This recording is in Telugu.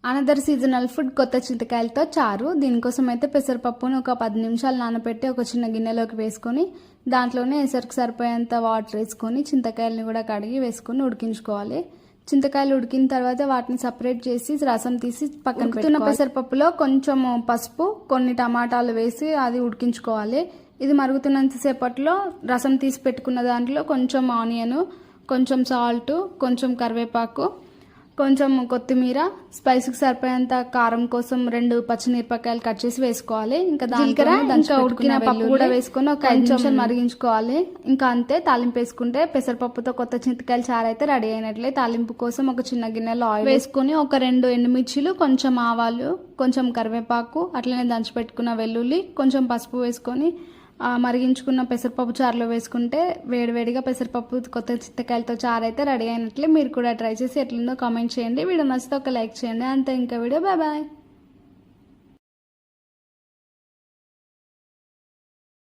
అనదర్ సీజనల్ ఫుడ్ కొత్త చింతకాయలతో చారు. దీనికోసం అయితే పెసరపప్పును ఒక 10 నిమిషాలు నానబెట్టి ఒక చిన్న గిన్నెలోకి వేసుకొని దాంట్లోనే ఎసరికి సరిపోయేంత వాటర్ వేసుకొని చింతకాయలని కూడా కడిగి వేసుకొని ఉడికించుకోవాలి. చింతకాయలు ఉడికిన తర్వాత వాటిని సపరేట్ చేసి రసం తీసి పక్కన పెట్టుకున్న పెసరపప్పులో కొంచెం పసుపు, కొన్ని టమాటాలు వేసి అది ఉడికించుకోవాలి. ఇది మరుగుతున్నంతసేపట్లో రసం తీసి పెట్టుకున్న దాంట్లో కొంచెం ఆనియన్, కొంచెం సాల్ట్, కొంచెం కరివేపాకు, కొంచెం కొత్తిమీర, స్పైసీకి సరిపోయేంత కారం కోసం 2 పచ్చిమిరపకాయలు కట్ చేసి వేసుకోవాలి. ఇంకా దాంట్లో ఉడికిన పప్పు కూడా వేసుకొని ఒక 5 నిమిషాలు మరిగించుకోవాలి. ఇంకా అంతే, తాలింపు వేసుకుంటే పెసరపప్పుతో కొత్త చింతకాయల చారు అయితే రెడీ అయినట్లే. తాలింపు కోసం ఒక చిన్న గిన్నెలో ఆయిల్ వేసుకొని ఒక 2 ఎండుమిర్చీలు, కొంచెం ఆవాలు, కొంచెం కరివేపాకు, అట్లనే దంచి పెట్టుకున్న వెల్లుల్లి, కొంచెం పసుపు వేసుకొని మరిగించుకున్న పెసరపప్పు చారులో వేసుకుంటే వేడివేడిగా పెసరపప్పు కొత్త చింతకాయలతో చారు అయితే రెడీ అయినట్లే. మీరు కూడా ట్రై చేసి ఎట్లుందో కామెంట్ చేయండి. వీడియో నచ్చితే ఒక లైక్ చేయండి. అంతే, ఇంకా వీడియో బాయ్ బాయ్.